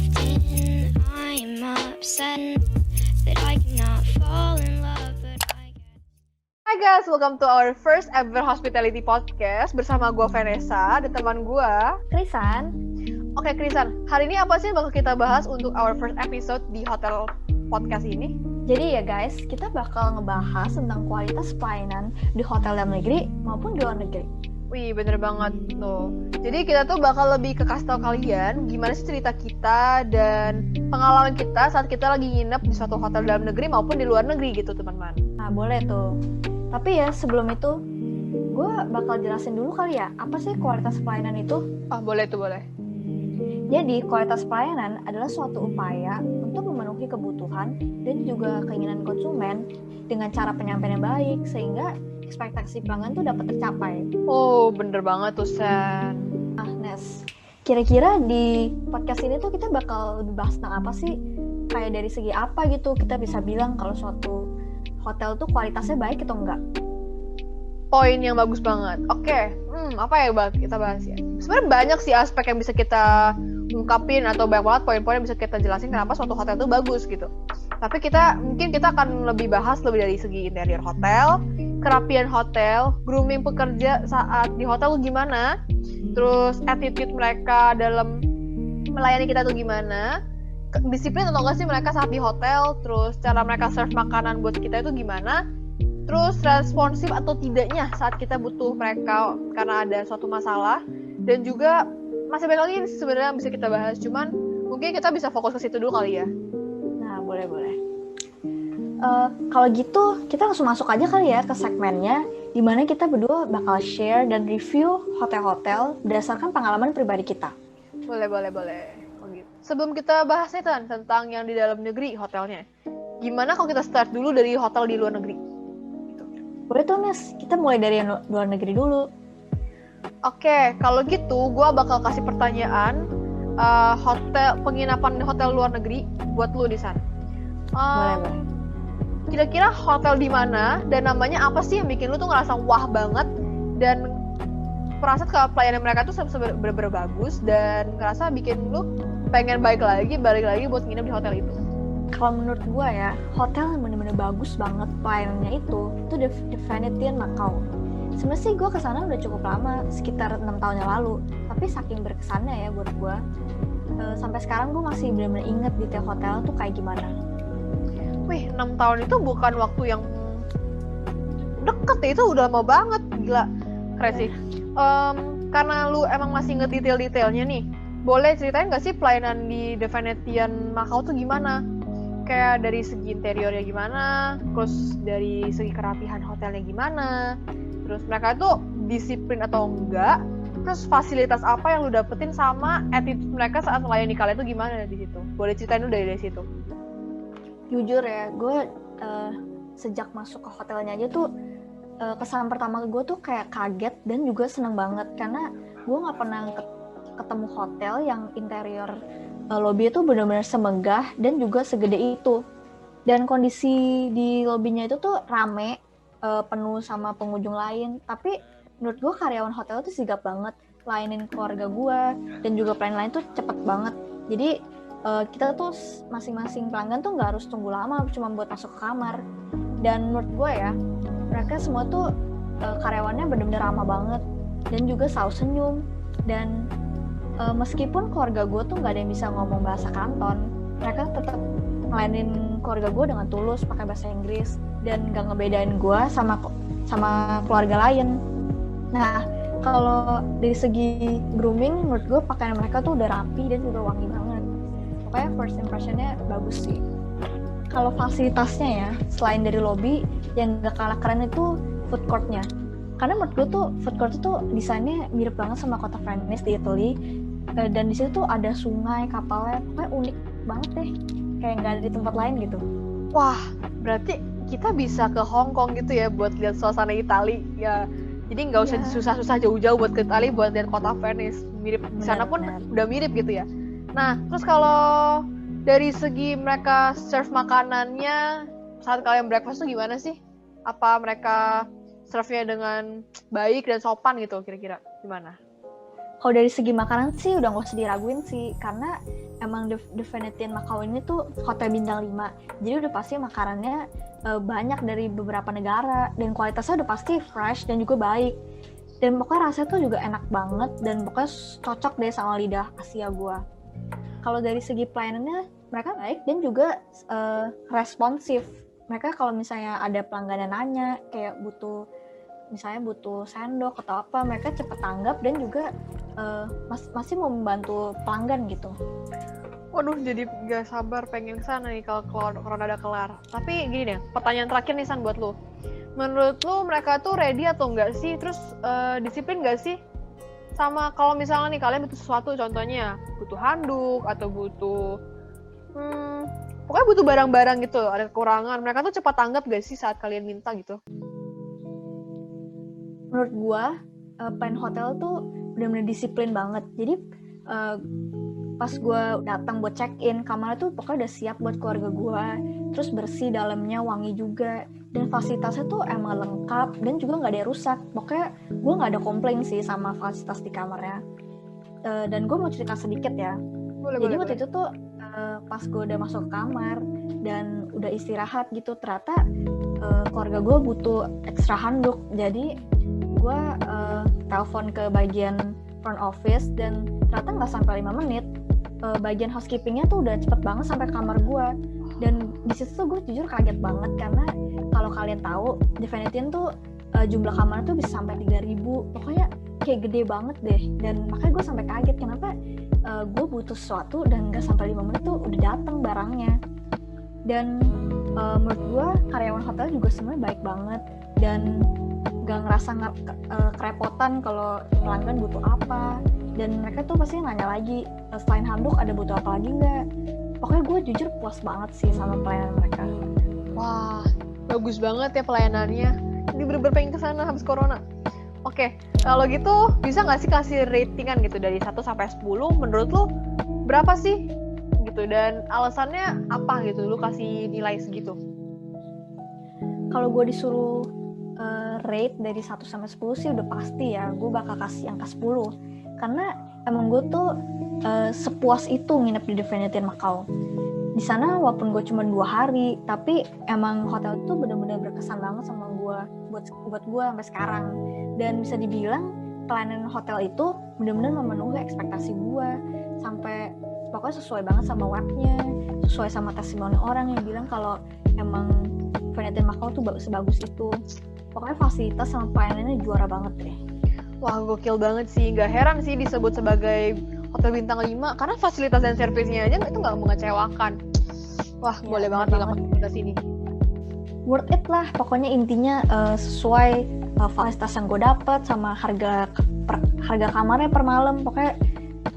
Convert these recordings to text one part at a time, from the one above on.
drifting. I'm upset that I cannot fall in love, but I get. Hi guys, welcome to our first ever hospitality podcast bersama gue Vanessa dan teman gue. Krisan, Oke Krisan, hari ini apa sih yang bakal kita bahas untuk our first episode di hotel podcast ini? jadi ya guys, kita bakal ngebahas tentang kualitas pelayanan di hotel dalam negeri maupun di luar negeri. Wih, bener banget tuh. Jadi kita tuh bakal lebih ke kasih tau kalian gimana sih cerita kita dan pengalaman kita saat kita lagi nginep di suatu hotel dalam negeri maupun di luar negeri gitu teman-teman. Nah, boleh tuh. Tapi ya sebelum itu, gue bakal jelasin dulu kali ya, apa sih kualitas pelayanan itu? Oh, boleh tuh, boleh. Jadi, kualitas pelayanan adalah suatu upaya untuk memenuhi kebutuhan dan juga keinginan konsumen dengan cara penyampaian yang baik, sehingga ekspektasi pelanggan tuh dapat tercapai. Oh, bener banget tuh, Sen. Nah, Nes, kira-kira di podcast ini tuh kita bakal lebih bahas tentang apa sih? Kayak dari segi apa gitu, kita bisa bilang kalau suatu hotel tuh kualitasnya baik atau enggak? Poin yang bagus banget. Oke, apa ya kita bahas ya? Sebenarnya banyak sih aspek yang bisa kita ungkapin atau banyak banget poin-poin yang bisa kita jelasin kenapa suatu hotel itu bagus gitu. Tapi mungkin kita akan lebih bahas lebih dari segi interior hotel, kerapian hotel, grooming pekerja saat di hotel tuh gimana, terus attitude mereka dalam melayani kita tuh gimana, disiplin atau enggak sih mereka saat di hotel, terus cara mereka serve makanan buat kita itu gimana, terus responsif atau tidaknya saat kita butuh mereka karena ada suatu masalah, dan juga masih banyak lagi sebenarnya yang bisa kita bahas, cuman mungkin kita bisa fokus ke situ dulu kali ya. Nah, boleh. Kalau gitu, kita langsung masuk aja kali ya ke segmennya, di mana kita berdua bakal share dan review hotel-hotel berdasarkan pengalaman pribadi kita. Boleh. Oh, gitu. Sebelum kita bahas nih tentang yang di dalam negeri hotelnya, gimana kalau kita start dulu dari hotel di luar negeri? Boleh tuh, Nes, kita mulai dari yang luar negeri dulu. Oke, kalau gitu gue bakal kasih pertanyaan penginapan di hotel luar negeri buat lu di sana. Boleh. Kira-kira hotel di mana dan namanya apa sih yang bikin lu tuh ngerasa wah banget dan perasaan kalau pelayanan mereka tuh bener-bener bagus dan ngerasa bikin lu pengen balik lagi buat nginep di hotel itu? Kalau menurut gue ya, hotel yang bener-bener bagus banget pelayanannya itu The Venetian Macau. Sebenarnya sih gue kesana udah cukup lama, sekitar 6 tahun yang lalu. Tapi saking berkesannya ya buat gue, sampai sekarang gue masih bener-bener inget detail hotel tuh kayak gimana. Wih, 6 tahun itu bukan waktu yang deket ya, itu udah lama banget, gila, keren sih. Karena lu emang masih inget detail-detailnya nih, boleh ceritain gak sih pelayanan di The Venetian Macau tuh gimana? Kayak dari segi interiornya gimana, terus dari segi kerapihan hotelnya gimana, terus mereka tuh disiplin atau enggak, terus fasilitas apa yang lu dapetin sama attitude mereka saat melayani kalian tuh gimana di situ? Boleh ceritain dulu dari situ. Jujur ya, gue sejak masuk ke hotelnya aja tuh kesan pertama gue tuh kayak kaget dan juga seneng banget karena gue nggak pernah ketemu hotel yang interior lobby itu benar-benar semegah dan juga segede itu, dan kondisi di lobbynya itu tuh rame, penuh sama pengunjung lain. Tapi menurut gue karyawan hotel tuh sigap banget layanin keluarga gue, dan juga pelayan lain tuh cepet banget. Jadi kita tuh masing-masing pelanggan tuh nggak harus tunggu lama cuma buat masuk ke kamar. Dan menurut gue ya, mereka semua tuh karyawannya benar-benar ramah banget dan juga selalu senyum. Dan meskipun keluarga gue tuh nggak ada yang bisa ngomong bahasa Kanton, mereka tetap ngelayanin keluarga gue dengan tulus pakai bahasa Inggris dan nggak ngebedain gue sama keluarga lain. Nah, kalau dari segi grooming, menurut gue pakaian mereka tuh udah rapi dan juga wangi banget. Pokoknya first impressionnya bagus sih. Kalau fasilitasnya ya, selain dari lobby, yang gak kalah keren itu food courtnya. Karena menurut gue tuh food court itu desainnya mirip banget sama kota Venice di Italy. Dan di situ tuh ada sungai, kapalnya, pokoknya unik banget deh. Kayak gak ada di tempat lain gitu. Wah, berarti kita bisa ke Hong Kong gitu ya buat lihat suasana Itali ya. Jadi nggak usah susah-susah jauh-jauh buat ke Itali buat lihat kota Venice. Mirip di sana pun udah mirip gitu ya. Nah, terus kalau dari segi mereka serve makanannya saat kalian breakfast tuh gimana sih? Apa mereka serve-nya dengan baik dan sopan gitu kira-kira? Gimana? Kalau dari segi makanan sih udah nggak usah diraguin sih, karena emang The Venetian Macao ini tuh hotel bintang 5. Jadi udah pasti makanannya banyak dari beberapa negara, dan kualitasnya udah pasti fresh dan juga baik. Dan pokoknya rasanya tuh juga enak banget, dan pokoknya cocok deh sama lidah Asia gua. Kalau dari segi pelayanannya, mereka baik dan juga responsif. Mereka kalau misalnya ada pelanggan yang nanya, kayak misalnya butuh sendok atau apa, mereka cepet tanggap dan juga masih mau membantu pelanggan gitu. Waduh, jadi gak sabar pengen kesana nih kalau corona udah kelar. Tapi gini deh, pertanyaan terakhir nih San buat lu. Menurut lu mereka tuh ready atau enggak sih? Terus disiplin gak sih? Sama kalau misalnya nih kalian butuh sesuatu, contohnya butuh handuk atau butuh pokoknya butuh barang-barang gitu, ada kekurangan, mereka tuh cepat tanggap gak sih saat kalian minta gitu? Menurut gua plan hotel tuh benar-benar disiplin banget. Jadi pas gua datang buat check in, kamarnya tuh pokoknya udah siap buat keluarga gua, terus bersih, dalamnya wangi juga, dan fasilitasnya tuh emang lengkap dan juga nggak ada yang rusak. Pokoknya gua nggak ada komplain sih sama fasilitas di kamarnya. Dan gua mau cerita sedikit ya. Jadi waktu itu tuh pas gue udah masuk ke kamar dan udah istirahat gitu, ternyata keluarga gue butuh ekstra handuk. Jadi gue telepon ke bagian front office, dan ternyata nggak sampai 5 menit bagian housekeepingnya tuh udah cepet banget sampai kamar gue. Dan di situ tuh gue jujur kaget banget, karena kalau kalian tahu The Venetian tuh jumlah kamar tuh bisa sampai 3.000, pokoknya kayak gede banget deh. Dan makanya gue sampai kaget kenapa gue butuh sesuatu dan nggak sampai 5 menit tuh udah dateng barangnya. Dan menurut gue karyawan hotel juga sebenarnya baik banget, dan nggak ngerasa kerepotan kalau pelanggan butuh apa. Dan mereka tuh pasti nanya lagi, selain handuk ada butuh apa lagi nggak. Pokoknya gue jujur puas banget sih sama pelayanan mereka. Wah, bagus banget ya pelayanannya. Ini bener-bener pengen kesana habis corona. Oke, kalau gitu bisa nggak sih kasih ratingan gitu dari 1 sampai 10, menurut lu berapa sih gitu, dan alasannya apa gitu lu kasih nilai segitu? Kalau gue disuruh rate dari 1 sampai 10 sih udah pasti ya gue bakal kasih angka 10, karena emang gue tuh sepuas itu nginep di The Venetian Macao. Di sana walaupun gue cuma 2 hari, tapi emang hotel itu benar-benar berkesan banget sama gue, buat gue sampai sekarang. Dan bisa dibilang pelayanan hotel itu benar-benar memenuhi ekspektasi gue, sampai pokoknya sesuai banget sama webnya, sesuai sama testimoni orang yang bilang kalau emang Venetian Macao tuh sebagus itu. Pokoknya fasilitas sama pelayanannya juara banget deh. Wah, gokil banget sih. Gak heran sih disebut sebagai hotel bintang 5, karena fasilitas dan servisnya aja itu gak mengecewakan. Wah, ya, boleh banget nih ke sini. Worth it lah, pokoknya intinya sesuai fasilitas yang gue dapet sama harga kamarnya per malam, pokoknya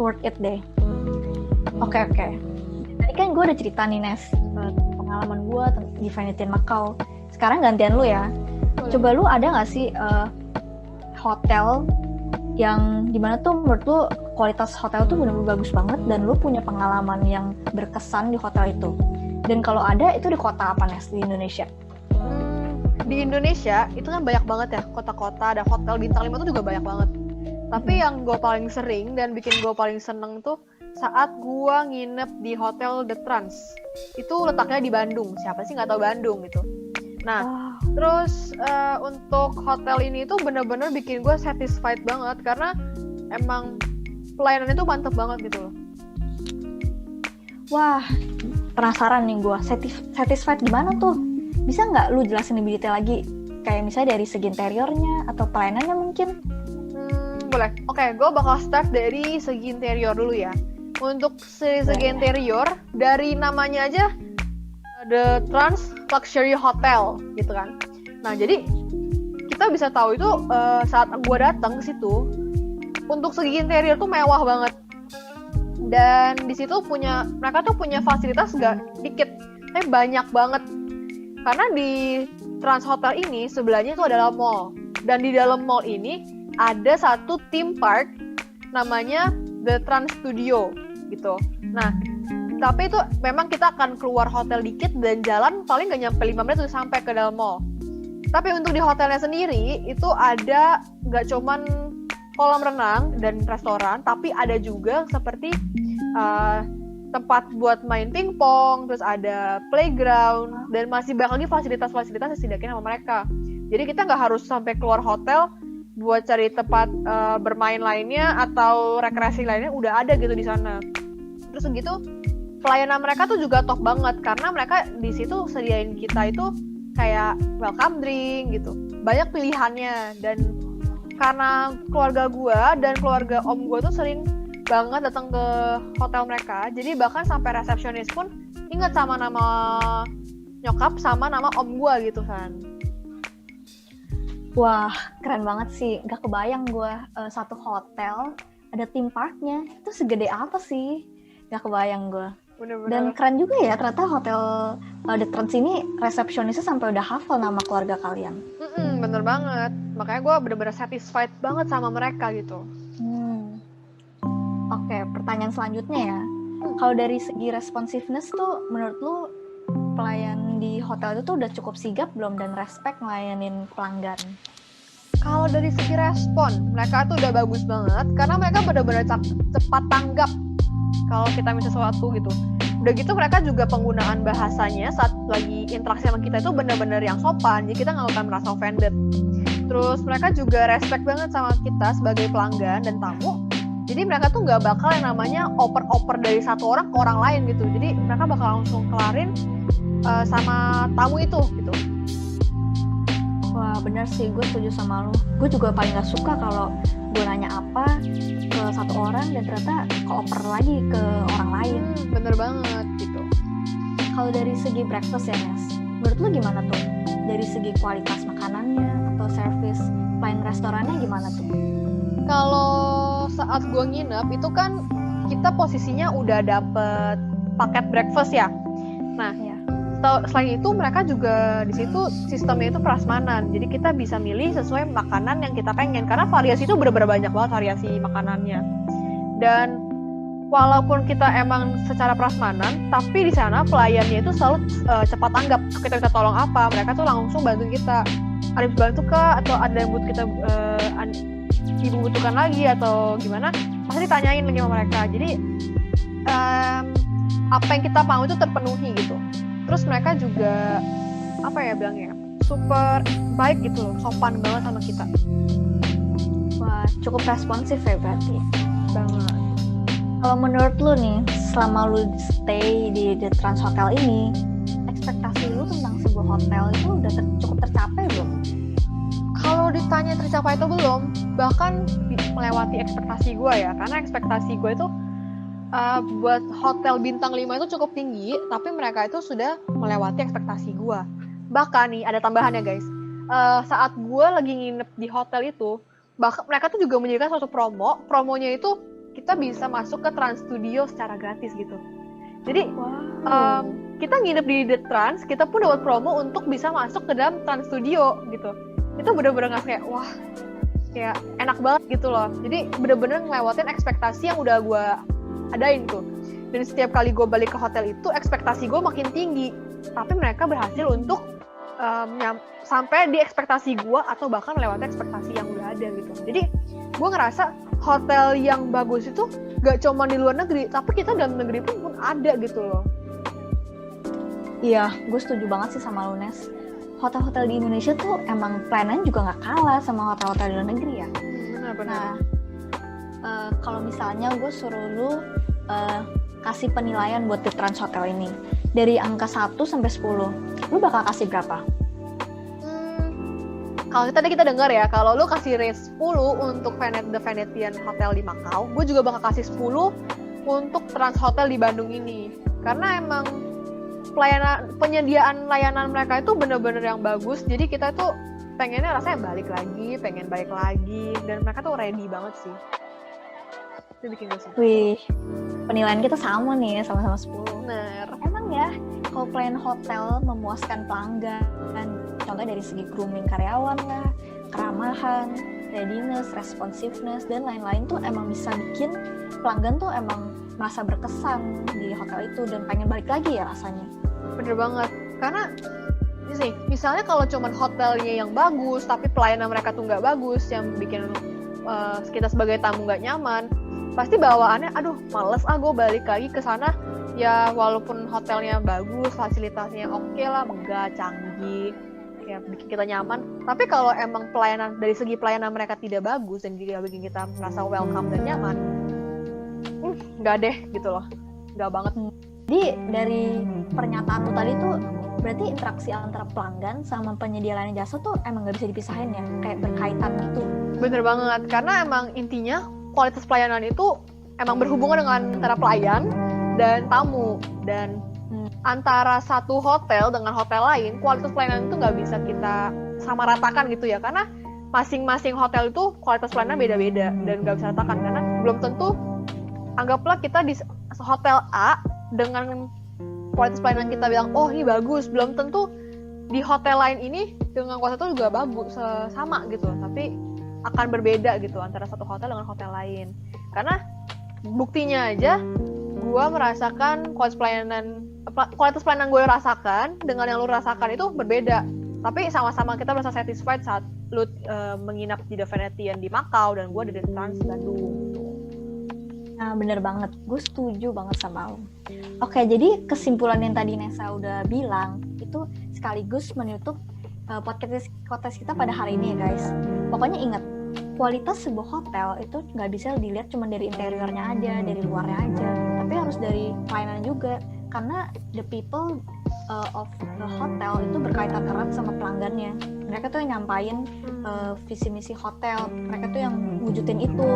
worth it deh. Oke. Tadi kan gue udah cerita nih Nes, pengalaman gue di Venetian Macao. Sekarang gantian lu ya. Coba lu ada nggak sih hotel yang dimana tuh menurut lu kualitas hotel tuh benar-benar bagus banget dan lu punya pengalaman yang berkesan di hotel itu? Dan kalau ada, itu di kota apa Nes di Indonesia? Di Indonesia itu kan banyak banget ya kota-kota, ada hotel bintang 5 tuh juga banyak banget. Tapi yang gue paling sering dan bikin gue paling seneng tuh saat gue nginep di hotel The Trans. Itu letaknya di Bandung. Siapa sih nggak tahu Bandung gitu. Nah, terus untuk hotel ini tuh bener-bener bikin gue satisfied banget, karena emang pelayanannya tuh mantep banget gitu loh. Wah, penasaran nih gue, satisfied gimana tuh? Bisa nggak lu jelasin lebih detail lagi? Kayak misalnya dari segi interiornya atau pelayanannya mungkin? Boleh. Oke, gue bakal start dari segi interior dulu ya. Untuk segi interior, dari namanya aja The Trans Luxury Hotel gitu kan. Nah, jadi kita bisa tahu itu saat gue datang ke situ, untuk segi interior tuh mewah banget. Dan di situ mereka tuh punya fasilitas gak dikit, tapi banyak banget. Karena di Trans Hotel ini sebelahnya itu adalah mall, dan di dalam mall ini ada satu theme park namanya The Trans Studio gitu. Nah, tapi itu memang kita akan keluar hotel dikit dan jalan paling gak nyampe 5 menit udah sampai ke dalam mall. Tapi untuk di hotelnya sendiri itu ada gak cuman kolam renang dan restoran, tapi ada juga seperti tempat buat main pingpong, terus ada playground, dan masih banyak lagi fasilitas-fasilitas yang disediakan sama mereka. Jadi kita nggak harus sampai keluar hotel buat cari tempat bermain lainnya atau rekreasi lainnya, udah ada gitu di sana. Terus gitu pelayanan mereka tuh juga top banget karena mereka di situ sediain kita itu kayak welcome drink gitu, banyak pilihannya. Dan karena keluarga gue dan keluarga om gue tuh sering banget datang ke hotel mereka, jadi bahkan sampai resepsionis pun inget sama nama nyokap sama nama om gue gitu kan. Wah, keren banget sih. Gak kebayang gue satu hotel ada theme parknya. Itu segede apa sih? Gak kebayang gue. Bener-bener. Dan keren juga ya, ternyata hotel The Trans ini resepsionisnya sampai udah hafal nama keluarga kalian. Bener banget. Makanya gue bener-bener satisfied banget sama mereka gitu. Oke, pertanyaan selanjutnya ya. Kalau dari segi responsiveness tuh, menurut lu pelayan di hotel itu tuh udah cukup sigap belum dan respect ngelayanin pelanggan? Kalau dari segi respon, mereka tuh udah bagus banget karena mereka benar-benar cepat tanggap kalau kita minta sesuatu gitu. Udah gitu mereka juga penggunaan bahasanya saat lagi interaksi sama kita itu benar-benar yang sopan, jadi kita nggak akan merasa offended. Terus mereka juga respect banget sama kita sebagai pelanggan dan tamu. Jadi mereka tuh nggak bakal yang namanya oper-oper dari satu orang ke orang lain gitu. Jadi mereka bakal langsung kelarin sama tamu itu gitu. Wah, bener sih, gue setuju sama lu. Gue juga paling gak suka kalau gue nanya apa ke satu orang dan ternyata keoper lagi ke orang lain. Bener banget gitu. Kalau dari segi breakfast ya, Nes, menurut lu gimana tuh? Dari segi kualitas makanannya atau service pelayan restorannya gimana tuh? Kalau saat gue nginep itu kan kita posisinya udah dapet paket breakfast ya. Nah, Ya. Selain itu mereka juga di situ sistemnya itu prasmanan. Jadi kita bisa milih sesuai makanan yang kita pengen karena variasi itu bener-bener banyak banget variasi makanannya. Dan walaupun kita emang secara prasmanan, tapi di sana pelayannya itu selalu cepat tanggap. Kita minta tolong apa, mereka tuh langsung bantu kita. Ada yang bantu kah atau ada yang butuh kita ibu butuhkan lagi atau gimana, pasti ditanyain lagi sama mereka. Jadi apa yang kita mau itu terpenuhi gitu. Terus mereka juga apa ya bilangnya, super baik gitu loh, sopan banget sama kita. Wah, cukup responsif ya berarti. Banget. Kalau menurut lu nih, selama lu stay di The Trans Hotel ini, ekspektasi lu tentang sebuah hotel itu udah cukup tercapai belum? Kalau ditanya tercapai itu belum, bahkan melewati ekspektasi gue ya, karena ekspektasi gue itu buat hotel bintang 5 itu cukup tinggi, tapi mereka itu sudah melewati ekspektasi gue. Bahkan nih, ada tambahannya guys, saat gue lagi nginep di hotel itu, bahkan mereka tuh juga menyediakan suatu promonya itu kita bisa masuk ke Trans Studio secara gratis gitu. Jadi kita nginep di The Trans, kita pun dapat promo untuk bisa masuk ke dalam Trans Studio gitu. Itu bener-bener nggak kayak wah, kayak enak banget gitu loh. Jadi bener-bener ngelewatin ekspektasi yang udah gue adain tuh. Dan setiap kali gue balik ke hotel itu ekspektasi gue makin tinggi, tapi mereka berhasil untuk sampai di ekspektasi gue atau bahkan melewati ekspektasi yang udah ada gitu. Jadi gue ngerasa hotel yang bagus itu gak cuma di luar negeri, tapi kita dalam negeri pun ada gitu loh. Iya, gue setuju banget sih sama lu, Nes. Hotel-hotel di Indonesia tuh emang pelayanan juga gak kalah sama hotel-hotel di luar negeri ya. Benar-benar. Nah, kalau misalnya gue suruh lu kasih penilaian buat The Trans Hotel ini dari angka 1 sampai 10, lu bakal kasih berapa? Kalau tadi kita dengar ya, kalau lu kasih rate 10 untuk The Venetian Hotel di Macau, gue juga bakal kasih 10 untuk Trans Hotel di Bandung ini. Karena emang penyediaan layanan mereka itu bener-bener yang bagus, jadi kita tuh pengennya rasanya pengen balik lagi, dan mereka tuh ready banget sih. Itu bikin gue senang. Wih, penilaian kita sama nih, sama-sama 10. Bener. Emang ya, kalau pelayan hotel memuaskan pelanggan, contohnya dari segi grooming karyawan lah, keramahan, readiness, responsiveness, dan lain-lain tuh emang bisa bikin pelanggan tuh emang merasa berkesan di hotel itu dan pengen balik lagi ya rasanya. Bener banget. Karena misalnya kalau cuman hotelnya yang bagus tapi pelayanan mereka tuh nggak bagus, yang bikin kita sebagai tamu nggak nyaman, pasti bawaannya aduh males gue balik lagi ke sana. Ya walaupun hotelnya bagus, fasilitasnya oke lah, megah, canggih, kayak bikin kita nyaman, tapi kalau emang dari segi pelayanan mereka tidak bagus dan tidak bikin kita merasa welcome dan nyaman, nggak deh gitu loh, nggak banget. Jadi dari pernyataan lu tadi tuh berarti interaksi antara pelanggan sama penyedia layanan jasa tuh emang nggak bisa dipisahin ya, kayak berkaitan gitu. Bener banget, karena emang intinya kualitas pelayanan itu emang berhubungan dengan antara pelayan dan tamu, dan antara satu hotel dengan hotel lain kualitas pelayanan itu nggak bisa kita samaratakan gitu ya, karena masing-masing hotel itu kualitas pelayanan beda-beda dan nggak bisa ratakan, karena belum tentu, anggaplah kita di hotel A dengan kualitas pelayanan kita bilang oh ini bagus, belum tentu di hotel lain ini dengan kualitas itu juga bagus sama gitu, tapi akan berbeda gitu antara satu hotel dengan hotel lain. Karena buktinya aja gue merasakan kualitas pelayanan gue rasakan dengan yang lu rasakan itu berbeda, tapi sama-sama kita merasa satisfied saat lu menginap di The Venetian di Macau dan gue di The Trans Bandung gitu. Nah, bener banget. Gue setuju banget sama lo. Oke, jadi kesimpulan yang tadi Nesa udah bilang itu sekaligus menutup podcast kita pada hari ini ya guys. Pokoknya ingat, kualitas sebuah hotel itu nggak bisa dilihat cuma dari interiornya aja, dari luarnya aja, tapi harus dari pelayanan juga. Karena the people of the hotel itu berkaitan erat sama pelanggannya. Mereka tuh yang nyampain visi misi hotel, mereka tuh yang wujudin itu.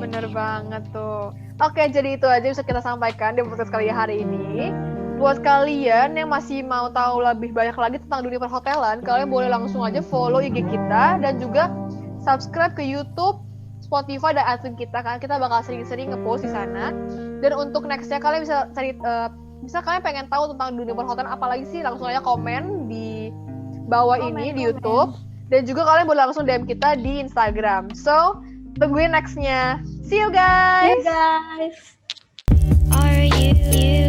Bener banget tuh. Oke, jadi itu aja bisa kita sampaikan di podcast kali hari ini. Buat kalian yang masih mau tahu lebih banyak lagi tentang dunia perhotelan, kalian boleh langsung aja follow IG kita dan juga subscribe ke YouTube, Spotify, dan iTunes kita, karena kita bakal sering-sering ngepost di sana. Dan untuk nextnya kalian bisa cari, bisa kalian pengen tahu tentang dunia perhotelan apalagi sih, langsung aja komen di bawah ini di YouTube. Dan juga kalian boleh langsung DM kita di Instagram. So, tungguin nextnya. See you guys! See you guys! Are you